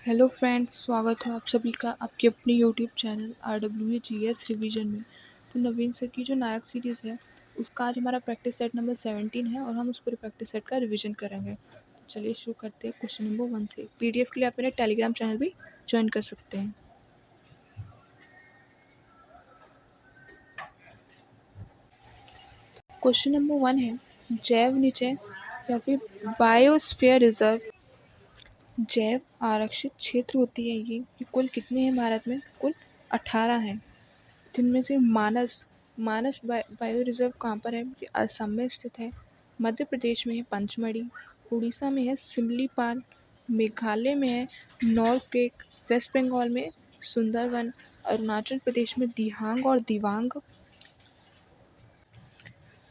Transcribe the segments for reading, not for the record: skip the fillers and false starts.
Hello friends, स्वागत है आप सभी का आपके अपने यूट्यूब चैनल RWGS रिवीजन में। तो नवीन सर की जो नायक सीरीज़ है उसका आज हमारा प्रैक्टिस सेट नंबर 17 है और हम उस पूरे प्रैक्टिस सेट का रिवीजन करेंगे। तो चलिए शुरू करते हैं क्वेश्चन नंबर 1 से। PDF के लिए आप मेरे टेलीग्राम चैनल भी ज्वाइन कर सकते हैं। क्वेश्चन नंबर 1 है जैव निचय या फिर बायोस्फीयर रिजर्व। जैव आरक्षित क्षेत्र होती है ये कुल कितने हैं भारत में? कुल 18 हैं। जिनमें से मानस मानस बायो रिजर्व कहाँ पर है? ये असम में स्थित है, मध्य प्रदेश में है पंचमढ़ी, उड़ीसा में है सिमलीपाल, मेघालय में है नॉर्थ क्रेक, वेस्ट बंगाल में सुंदरवन, अरुणाचल प्रदेश में दिहांग और दिवांग,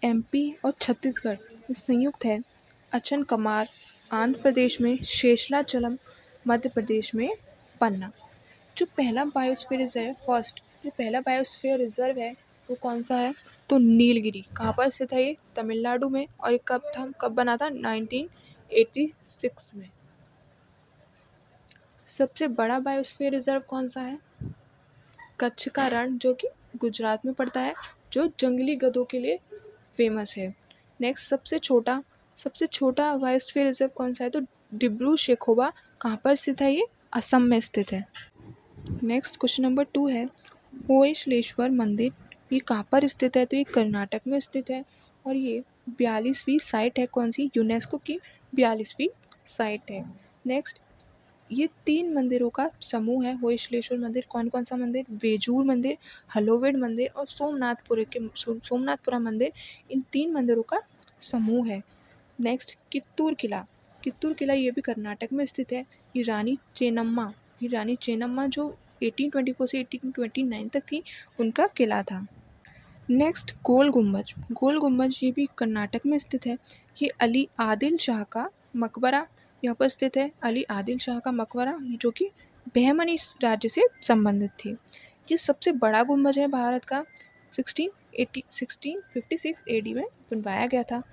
MP और छत्तीसगढ़ में संयुक्त है अचन कमार, आंध्र प्रदेश में शेषलाचलम, मध्य प्रदेश में पन्ना। जो पहला बायोस्फीयर रिजर्व जो पहला बायोस्फीयर रिजर्व है वो कौन सा है? तो नीलगिरी। कहाँ पर स्थित है ये? तमिलनाडु में। और ये कब बना था? 1986 में। सबसे बड़ा बायोस्फीयर रिजर्व कौन सा है? कच्छ का रण, जो कि गुजरात में पड़ता है, जो जंगली गधों के लिए फेमस है। नेक्स्ट सबसे छोटा बायोस्फीयर रिजर्व कौन सा है? तो डिब्रू शेखोवा। कहाँ पर स्थित है ये? असम में स्थित है। नेक्स्ट क्वेश्चन नंबर 2 है होयसलेश्वर मंदिर, ये कहाँ पर स्थित है? तो ये कर्नाटक में स्थित है और ये 42वीं साइट है। कौन सी? यूनेस्को की 42वीं साइट है। नेक्स्ट, ये 3 मंदिरों का समूह है होयसलेश्वर मंदिर। कौन कौन सा मंदिर? वेजूर मंदिर, हलोवेड मंदिर और सोमनाथपुरा मंदिर। इन 3 मंदिरों का समूह है। नेक्स्ट, कित्तूर किला ये भी कर्नाटक में स्थित है। ये रानी चेन्नम्मा जो 1824 से 1829 तक थी, उनका किला था। नेक्स्ट, गोल गुम्बज ये भी कर्नाटक में स्थित है। ये अली आदिल शाह का मकबरा यहाँ पर स्थित है। अली आदिल शाह का मकबरा जो कि बहमनी राज्य से संबंधित थी। ये सबसे बड़ा गुम्बज है भारत का। 1656 AD में बनवाया गया था।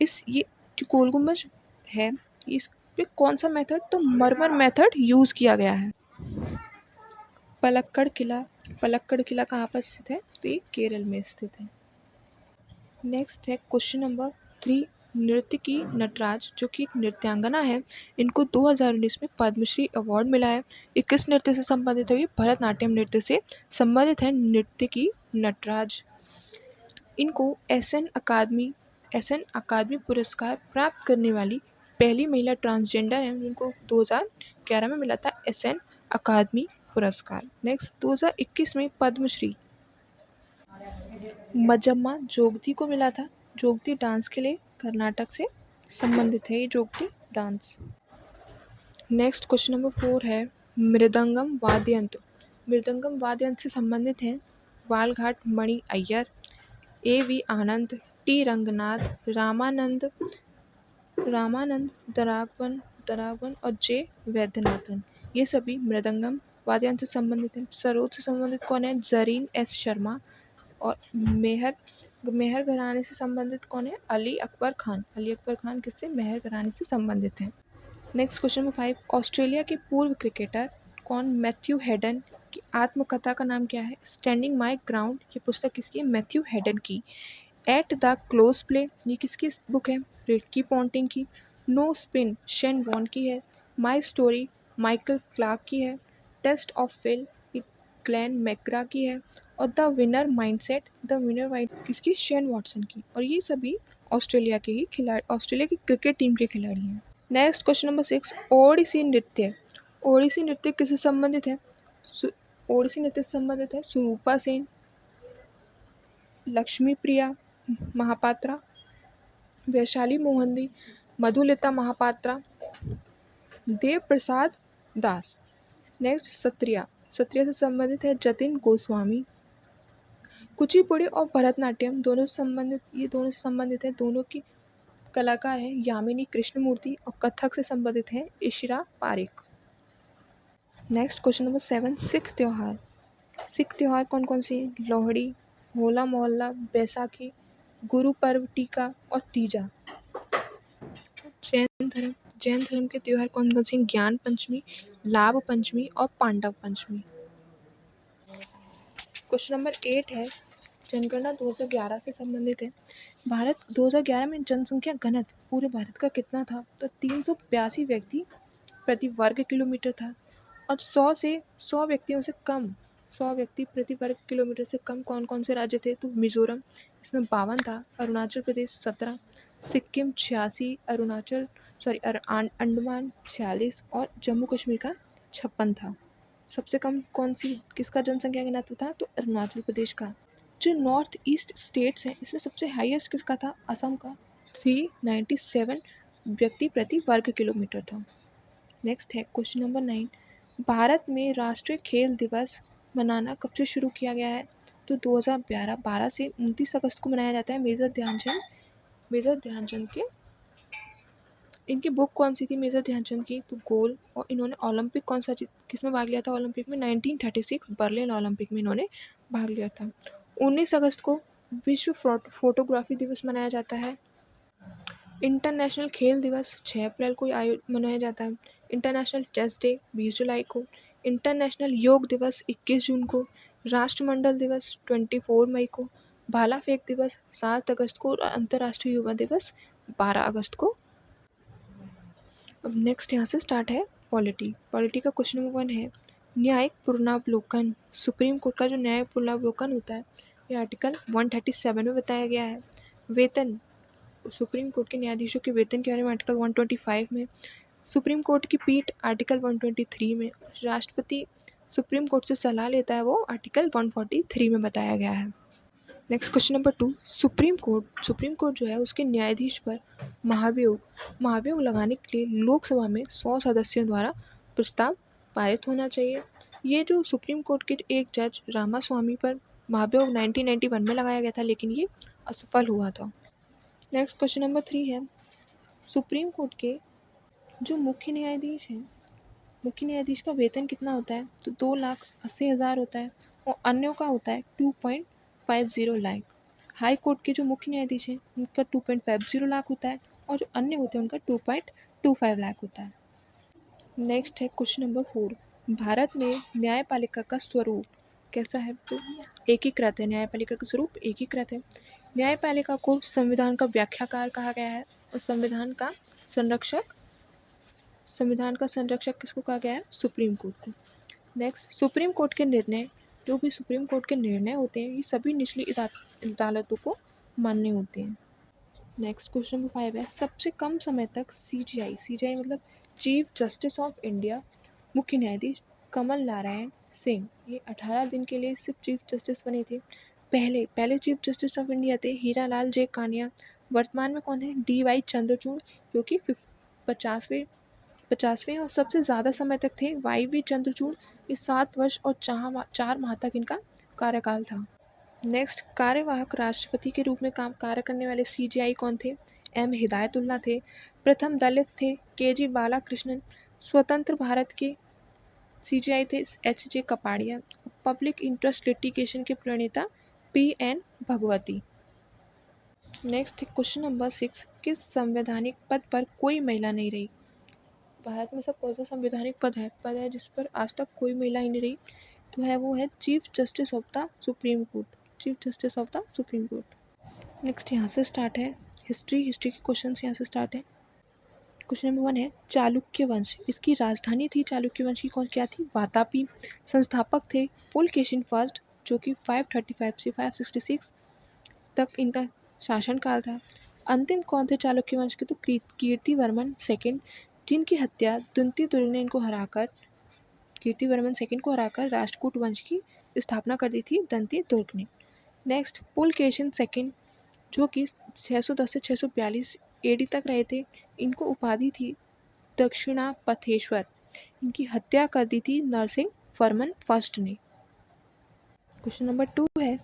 ये जो गोल गुम्बज है इस पे कौन सा मेथड? तो मरमर मेथड यूज़ किया गया है। पलक्कड़ किला कहाँ पर स्थित है? तो ये केरल में स्थित है। नेक्स्ट है क्वेश्चन नंबर 3, नृत्यकी नटराज जो कि एक नृत्यांगना है, इनको 2019 में पद्मश्री अवार्ड मिला है। ये किस नृत्य से संबंधित है? ये भरतनाट्यम नृत्य से संबंधित है नृत्यकी नटराज। इनको एसएन अकादमी पुरस्कार प्राप्त करने वाली पहली महिला ट्रांसजेंडर हैं, जिनको 2011 में मिला था एसएन अकादमी पुरस्कार। नेक्स्ट, 2021 में पद्मश्री मजम्मा जोगती को मिला था। जोगती डांस के लिए कर्नाटक से संबंधित है ये जोगती डांस। नेक्स्ट क्वेश्चन नंबर 4 है मृदंगम वाद्य यंत्र से संबंधित हैं बालघाट मणि अय्यर, AV आनंद, T रंगनाथ, रामानंद दरागवन और J वैद्यनाथन। ये सभी मृदंगम वाद्य यंत्र से संबंधित हैं। सरोद से संबंधित कौन है? जरीन S शर्मा। और मेहर घराने से संबंधित कौन है? अली अकबर खान किससे? मेहर घराने से संबंधित हैं। नेक्स्ट क्वेश्चन नंबर 5, ऑस्ट्रेलिया के पूर्व क्रिकेटर कौन? मैथ्यू हेडन की आत्मकथा का नाम क्या है? Standing my ground. ये पुस्तक किसकी है? मैथ्यू हेडन की। एट द क्लोज प्ले ये किसकी बुक है? रिकी पॉन्टिंग की। नो स्पिन शेन वॉन की है। माई स्टोरी माइकल क्लार्क की है। Test of fill Glenn McGrath की है। और द विनर माइंडसेट किसकी? शेन वॉटसन की। और ये सभी ऑस्ट्रेलिया की क्रिकेट टीम के खिलाड़ी हैं। नेक्स्ट क्वेश्चन नंबर 6, ओडिसी नृत्य किससे संबंधित है? ओडिसी नृत्य से संबंधित है सुरूपा सेन, लक्ष्मी प्रिया महापात्रा, वैशाली मोहंती, मधुलिता महापात्रा, देव प्रसाद दास। नेक्स्ट, सत्रिया से संबंधित है जतिन गोस्वामी। कुचिपुड़ी और भरतनाट्यम दोनों से संबंधित है। दोनों की कलाकार हैं यामिनी कृष्णमूर्ति और कथक से संबंधित है Ishira Parikh. Next question number 7, Sikh त्योहार कौन कौन सी? लोहड़ी, होला मोहल्ला, बैसाखी, गुरु पर्व, टीका और तीजा। जैन धर्म के त्योहार कौन कौन से? ज्ञान पंचमी, लाभ पंचमी और पांडव पंचमी। क्वेश्चन नंबर 8 है, जनगणना 2011 से संबंधित है। भारत 2011 में जनसंख्या घनत्व पूरे भारत का कितना था? तो 382 व्यक्ति प्रति वर्ग किलोमीटर था। और 100 व्यक्तियों से कम, 100 व्यक्ति प्रति वर्ग किलोमीटर से कम कौन कौन से राज्य थे? तो मिजोरम, इसमें 52 था, अरुणाचल प्रदेश 17, सिक्किम 86, अंडमान 46 और जम्मू कश्मीर का 56 था। सबसे कम किसका जनसंख्या घनत्व था? तो अरुणाचल प्रदेश का। जो नॉर्थ ईस्ट स्टेट्स हैं, इसमें सबसे हाईएस्ट किसका था? असम का, 397 व्यक्ति प्रति वर्ग किलोमीटर था। नेक्स्ट है क्वेश्चन नंबर 9, भारत में राष्ट्रीय खेल दिवस मनाना कब से शुरू किया गया है? तो 2012 से 29 अगस्त को मनाया जाता है। मेजर ध्यानचंद के, इनकी बुक कौन सी थी मेजर ध्यानचंद की? तो गोल। और इन्होंने ओलंपिक किसमें भाग लिया था? ओलंपिक में 1936 बर्लिन ओलंपिक में इन्होंने भाग लिया था। 19 अगस्त को विश्व फोटोग्राफी दिवस मनाया जाता है। इंटरनेशनल खेल दिवस 6 अप्रैल को मनाया जाता है। इंटरनेशनल चेस डे 20 जुलाई को। इंटरनेशनल योग दिवस 21 जून को। राष्ट्रमंडल दिवस 24 मई को। भाला फेंक दिवस 7 अगस्त को और अंतर्राष्ट्रीय युवा दिवस 12 अगस्त को। अब नेक्स्ट यहाँ से स्टार्ट है पॉलिटी का क्वेश्चन नंबर 1 है, न्यायिक पुनरावलोकन। सुप्रीम कोर्ट का जो न्यायिक पुनरावलोकन होता है, ये आर्टिकल 137 में बताया गया है। वेतन, सुप्रीम कोर्ट के न्यायाधीशों के वेतन के बारे में आर्टिकल 125 में। सुप्रीम कोर्ट की पीठ आर्टिकल 123 में। राष्ट्रपति सुप्रीम कोर्ट से सलाह लेता है, वो आर्टिकल 143 में बताया गया है। Next question number 2, supreme court जो है उसके न्यायाधीश पर महाभियोग लगाने के लिए लोकसभा में 100 सदस्यों द्वारा प्रस्ताव पारित होना चाहिए। ये जो सुप्रीम कोर्ट के एक जज रामास्वामी पर महाभियोग 1991 में लगाया गया था, लेकिन ये असफल हुआ था। नेक्स्ट क्वेश्चन नंबर 3 है, सुप्रीम कोर्ट के जो मुख्य न्यायाधीश का वेतन कितना होता है? तो 2,80,000 होता है और अन्यों का होता है 2.50 लाख। हाई कोर्ट के जो मुख्य न्यायाधीश हैं उनका 2.50 लाख होता है और जो अन्य होते हैं उनका 2.25 लाख होता है। नेक्स्ट है क्वेश्चन नंबर 4, भारत में न्यायपालिका का स्वरूप कैसा है? तो एकीकृत है। न्यायपालिका का स्वरूप एकीकृत है। न्यायपालिका को संविधान का व्याख्याकार कहा गया है और संविधान का संरक्षक किसको कहा गया है? सुप्रीम कोर्ट को। नेक्स्ट, सुप्रीम कोर्ट के निर्णय, जो भी सुप्रीम कोर्ट के निर्णय होते हैं, ये सभी निचली अदालतों को मान्य होते हैं। नेक्स्ट क्वेश्चन नंबर 5 है, सबसे कम समय तक सीजीआई मतलब चीफ जस्टिस ऑफ इंडिया, मुख्य न्यायाधीश कमल नारायण सिंह, ये 18 दिन के लिए सिर्फ चीफ जस्टिस बने थे। पहले चीफ जस्टिस ऑफ इंडिया थे हीरालाल जे कानिया। वर्तमान में कौन है? DY चंद्रचूड़, जो कि 50वें और सबसे ज़्यादा समय तक थे YV चंद्रचूड़। ये 7 वर्ष और 4 माह तक इनका कार्यकाल था। नेक्स्ट, कार्यवाहक राष्ट्रपति के रूप में कार्य करने वाले CJI कौन थे? M हिदायतुल्ला थे। प्रथम दलित थे KG बालाकृष्णन। स्वतंत्र भारत के CJI थे HJ Kapadia. Public interest litigation के प्रणेता PN Bhagwati. Next question number 6, किस संवैधानिक पद पर कोई महिला नहीं रही? भारत में सब कौन सा संवैधानिक पद है जिस पर आज तक कोई महिला ही नहीं रही? तो वो है chief justice of the supreme court. Next यहाँ से स्टार्ट है हिस्ट्री के क्वेश्चन यहाँ से स्टार्ट है। क्वेश्चन नंबर 1 है, चालुक्य वंश, इसकी राजधानी थी चालुक्य वंश की क्या थी? वातापी। संस्थापक थे पुलकेशिन फर्स्ट, जो कि 535 से 566 तक इनका शासनकाल था। अंतिम कौन थे चालुक्य वंश के? तो कीर्तिवर्मन सेकंड, जिनकी हत्या दंती दुर्ग ने कीर्तिवर्मन सेकंड को हराकर राष्ट्रकूट वंश की स्थापना कर दी थी दंती दुर्ग ने। नेक्स्ट, पुलकेशिन सेकंड, जो कि 610 से 642 AD तक रहे थे, इनको उपाधि थी दक्षिणापथेश्वर। इनकी हत्या कर दी थी नरसिंह वर्मन फर्स्ट ने। क्वेश्चन नंबर 2 है,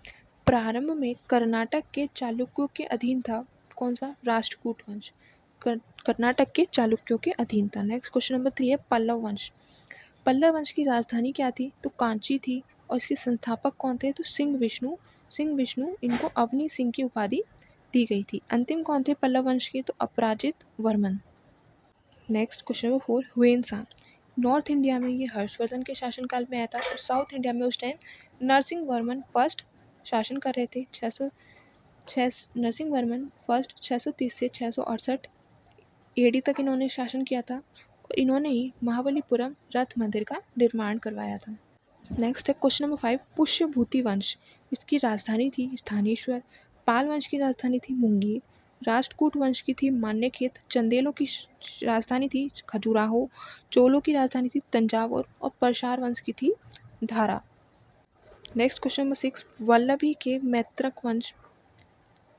प्रारंभ में कर्नाटक के चालुक्यों के अधीन था कौन सा? राष्ट्रकूट वंश कर्नाटक के चालुक्यों के अधीन था। नेक्स्ट क्वेश्चन नंबर 3 है, पल्लव वंश की राजधानी क्या थी? तो कांची थी और इसके संस्थापक कौन थे? तो सिंह विष्णु, इनको अवनी सिंह की उपाधि दी गई थी। अंतिम कौन थे पल्लव वंश के? तो Aparajit Varman. Next question number 4, Hiuen Tsang, North India में ये हर्षवर्धन के शासनकाल में आया था और साउथ इंडिया में उस टाइम नरसिंह फर्स्ट शासन कर रहे थे। नरसिंह फर्स्ट 630 से 668 एडी तक इन्होंने शासन किया था और इन्होंने ही महाबलीपुरम रथ मंदिर का निर्माण करवाया था। नेक्स्ट है क्वेश्चन नंबर 5, पुष्यभूति वंश, इसकी राजधानी थी स्थानेश्वर। पाल वंश की राजधानी थी मुंगेर। राष्ट्रकूट वंश की थी मान्यखेत। चंदेलों की राजधानी थी खजुराहो। चोलों की राजधानी थी तंजावुर और परशार वंश की थी धारा। नेक्स्ट क्वेश्चन नंबर 6, वल्लभी के मैत्रक वंश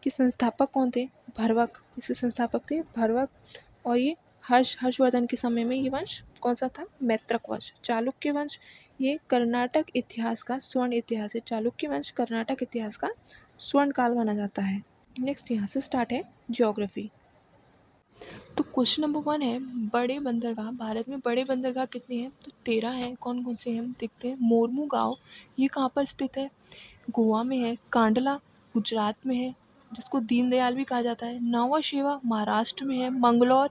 के संस्थापक कौन थे? भरवक, इसके संस्थापक थे भरवक। और ये हर्षवर्धन के समय में ये वंश कौन सा था? मैत्रक वंश। चालुक्य वंश, ये कर्नाटक इतिहास का स्वर्ण इतिहास है। चालुक्य वंश कर्नाटक इतिहास का स्वर्ण काल माना जाता है। नेक्स्ट यहाँ से स्टार्ट है ज्योग्राफी। तो क्वेश्चन नंबर 1 है बड़े बंदरगाह। भारत में बड़े बंदरगाह कितने हैं? तो 13 हैं। कौन कौन से हैं हम देखते हैं। मोरमू गाँव, ये कहाँ पर स्थित है? गोवा में है। कांडला गुजरात में है, जिसको दीनदयाल भी कहा जाता है। नावा शेवा महाराष्ट्र में है। मंगलौर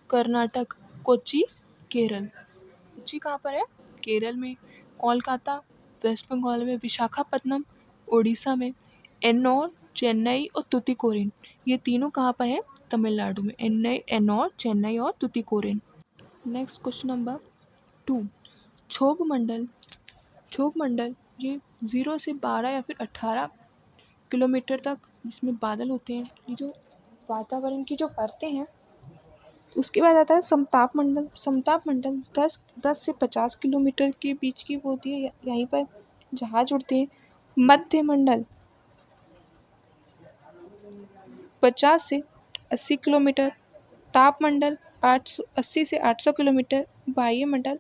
कर्नाटक। कोच्चि केरल। कोच्चि कहाँ पर है? केरल में। कोलकाता वेस्ट बंगाल में। विशाखापत्तनम उड़ीसा में। एन्नौर चेन्नई और तुतीकोरिन, ये तीनों कहाँ पर है? तमिलनाडु में। एन्नौर चेन्नई और तुतीकोरिन। नेक्स्ट क्वेश्चन नंबर 2, क्षोभ मंडल ये 0 से 12 या फिर 18 किलोमीटर तक जिसमें बादल होते हैं, ये जो वातावरण की जो परतें हैं। उसके बाद आता है समताप मंडल 10 से 50 किलोमीटर के बीच की वो होती है, यहीं पर जहाज उड़ते हैं। मध्य मंडल 50 से 80 किलोमीटर। ताप मंडल 80 से 800 किलोमीटर। वायुमंडल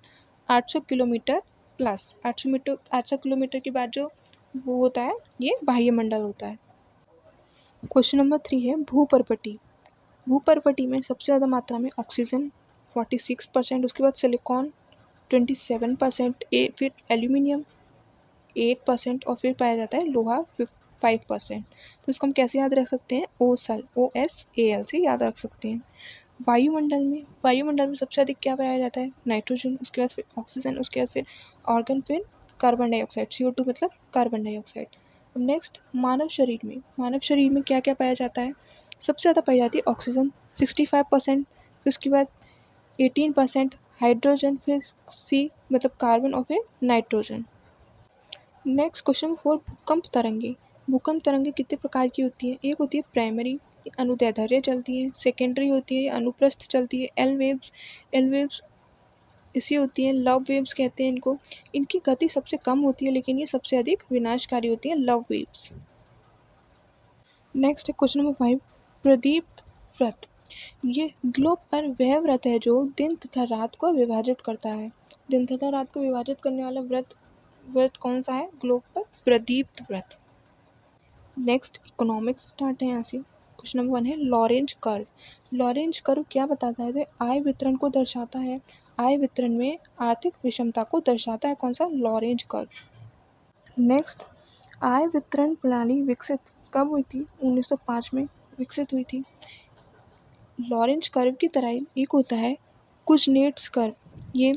800 किलोमीटर प्लस। 800 किलोमीटर के बाद जो वो होता है ये वायुमंडल होता है। क्वेश्चन नंबर 3 है भूपर्पटी में सबसे ज़्यादा मात्रा में ऑक्सीजन 46%, उसके बाद सिलिकॉन 27%, फिर एल्यूमिनियम 8% और फिर पाया जाता है लोहा 5%। तो इसको हम कैसे याद रख सकते हैं? OSAL से याद रख सकते हैं। वायुमंडल में सबसे अधिक क्या पाया जाता है? नाइट्रोजन, उसके बाद फिर ऑक्सीजन, उसके बाद फिर ऑर्गन, फिर कार्बन डाइऑक्साइड। CO2 मतलब कार्बन डाइऑक्साइड। नेक्स्ट मानव शरीर में क्या क्या पाया जाता है? सबसे ज़्यादा पाई जाती है ऑक्सीजन 65%, फिर उसके बाद 18% हाइड्रोजन, फिर C मतलब कार्बन और फिर नाइट्रोजन। नेक्स्ट क्वेश्चन 4, भूकंप तरंगे कितने प्रकार की होती है? एक होती है प्राइमरी, अनुदैर्ध्य चलती है। सेकेंडरी होती है, अनुप्रस्थ चलती है। एल वेव्स ऐसी होती हैं, लव वेव्स कहते हैं इनको। इनकी गति सबसे कम होती है लेकिन ये सबसे अधिक विनाशकारी होती है, लव वेव्स। नेक्स्ट है क्वेश्चन नंबर 5, प्रदीप्त व्रत, ये ग्लोब पर वह व्रत है जो दिन तथा रात को विभाजित करता है। दिन तथा रात को विभाजित करने वाला व्रत कौन सा है ग्लोब पर? प्रदीप्त व्रत। नेक्स्ट इकोनॉमिक्स स्टार्ट है यहाँ से। क्वेश्चन नंबर 1 है लॉरेंज कर्व क्या बताता है? तो आय वितरण को दर्शाता है। आय वितरण में आर्थिक विषमता को दर्शाता है। कौन सा? Lorentz curve. नेक्स्ट, आय वितरण प्रणाली विकसित कब हुई थी? 1905 में विकसित हुई थी। लॉरेंज कर्व की तरह एक होता है कुजनेट्स कर्व, ये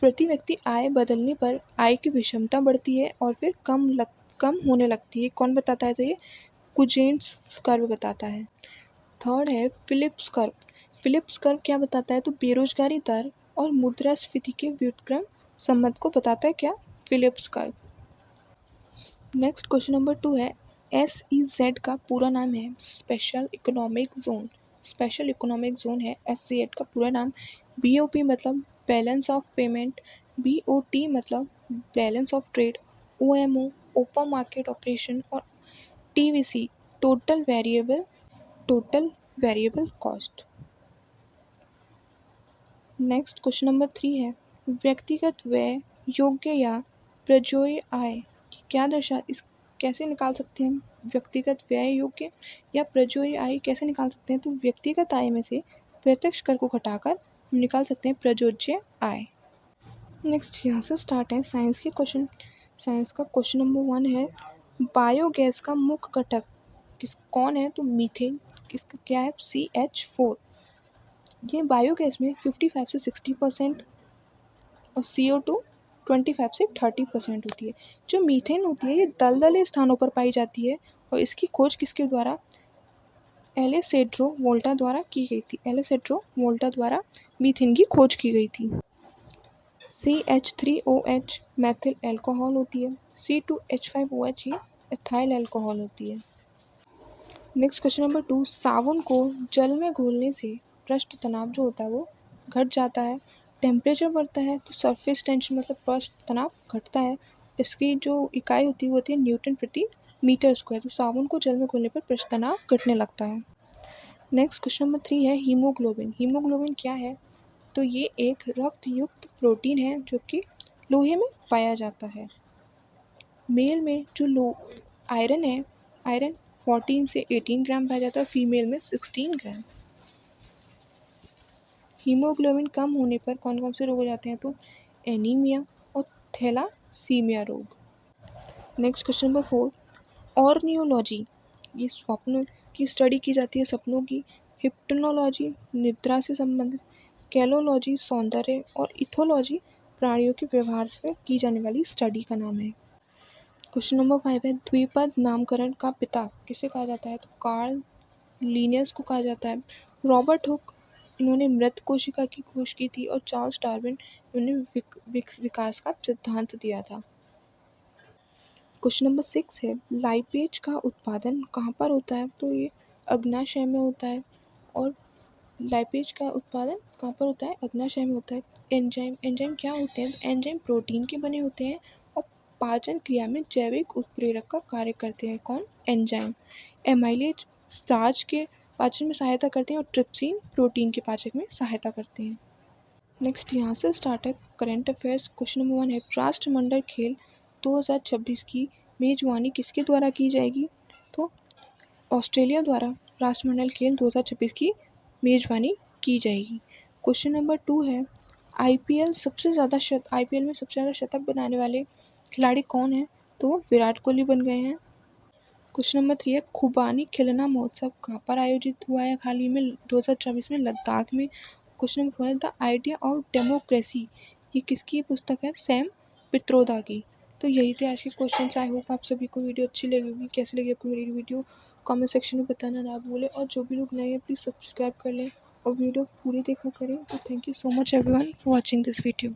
प्रति व्यक्ति आय बदलने पर आय की विषमता बढ़ती है और फिर कम होने लगती है। कौन बताता है? तो ये कुजेन्स कर्व बताता है। थर्ड है फिलिप्स कर्व क्या बताता है? तो बेरोजगारी दर और मुद्रास्फीति के व्युत्क्रम संबंध को बताता है। क्या? Phillips curve. Next question number 2 है SEZ का पूरा नाम है स्पेशल इकोनॉमिक जोन है SEZ का पूरा नाम। BOP मतलब बैलेंस ऑफ पेमेंट, BOT मतलब balance of trade, OMO open market operation और TVC total variable cost. Next question number 3 है व्यक्तिगत व्यय योग्य या प्रजोय आय क्या इस कैसे निकाल सकते हैं हम? व्यक्तिगत व्यय योग्य या प्रजोय आय कैसे निकाल सकते हैं? तो व्यक्तिगत आय में से प्रत्यक्ष कर को घटाकर हम निकाल सकते हैं प्रयोज्य आय। नेक्स्ट यहाँ से स्टार्ट है साइंस का क्वेश्चन नंबर 1 है बायोगैस का मुख्य घटक कौन है? तो मीथेन। इसका क्या है? CH4। ये बायोगैस में 55 से 60% और CO2 25 से 30% होती है। जो मीथेन होती है ये दलदले स्थानों पर पाई जाती है और इसकी खोज किसके द्वारा एलेसेड्रो वोल्टा द्वारा की गई थी। एलेसेड्रो वोल्टा द्वारा मीथेन की खोज की गई थी। CH3OH मैथिल एल्कोहल होती है। C2H5OH ये एथाइल एल्कोहल होती है। नेक्स्ट क्वेश्चन नंबर 2, साबुन को जल में घोलने से पृष्ठ तनाव जो होता है वो घट जाता है। टेम्परेचर बढ़ता है तो सरफेस टेंशन मतलब पृष्ठ तनाव घटता है। इसकी जो इकाई होती है वो होती है न्यूटन प्रति मीटर स्क्वायर। तो साबुन को जल में घोलने पर पृष्ठ तनाव घटने लगता है। नेक्स्ट क्वेश्चन नंबर 3 है हीमोग्लोबिन। हीमोग्लोबिन क्या है? तो ये एक रक्त युक्त प्रोटीन है जो कि लोहे में पाया जाता है। मेल में जो आयरन है, आयरन 14 से 18 ग्राम पाया जाता है, फीमेल में 16 ग्राम। हीमोग्लोबिन कम होने पर कौन कौन से रोग हो जाते हैं? तो एनीमिया और थैलासीमिया रोग। नेक्स्ट क्वेश्चन नंबर 4, ऑर्नियोलॉजी ये स्वप्न की स्टडी की जाती है, सपनों की। हिप्नोलॉजी निद्रा से संबंधित। कैलोलॉजी सौंदर्य और इथोलॉजी प्राणियों के व्यवहार से की जाने वाली स्टडी का नाम है। क्वेश्चन नंबर 5 है द्विपद नामकरण का पिता किसे कहा जाता है? तो कार्ल लिनियस को कहा जाता है। रॉबर्ट हुक इन्होंने मृत कोशिका की खोज की थी और चार्ल्स डार्विन इन्होंने विकास का सिद्धांत दिया था। क्वेश्चन नंबर 6 है लाइपेज का उत्पादन कहाँ पर होता है? तो ये अग्नाशय में होता है। और लाइपेज का उत्पादन कहाँ पर होता है? अग्नाशय में होता है। एंजाइम क्या होते हैं? एंजाइम प्रोटीन के बने होते हैं और पाचन क्रिया में जैविक उत्प्रेरक का कार्य करते हैं। कौन? एंजाइम। एमाइलेज स्टार्च के पाचन में सहायता करते हैं और ट्रिप्सिन प्रोटीन के पाचन में सहायता करते हैं। नेक्स्ट यहाँ से स्टार्ट है करंट अफेयर्स। क्वेश्चन नंबर 1 है राष्ट्रमंडल खेल 2026 की मेजबानी किसके द्वारा की जाएगी? तो ऑस्ट्रेलिया द्वारा राष्ट्रमंडल खेल 2026 की मेजबानी की जाएगी। क्वेश्चन नंबर 2 है आईपीएल में सबसे ज़्यादा शतक बनाने वाले खिलाड़ी कौन हैं? तो वो विराट कोहली बन गए हैं। क्वेश्चन नंबर 3 है खुबानी खिलना महोत्सव कहाँ पर आयोजित हुआ है हाल ही में 2024 में? लद्दाख में। क्वेश्चन नंबर 4 है द आइडिया ऑफ डेमोक्रेसी ये किसकी पुस्तक है? सैम पित्रोदा की। तो यही थे आज के क्वेश्चन। आई होप आप सभी को वीडियो अच्छी लगी होगी। कैसी लगी आपको मेरी वीडियो कमेंट सेक्शन में बताना ना भूलें और जो भी लोग नए हैं प्लीज़ सब्सक्राइब कर लें और वीडियो पूरी देखा करें। तो thank you so much everyone for watching this video.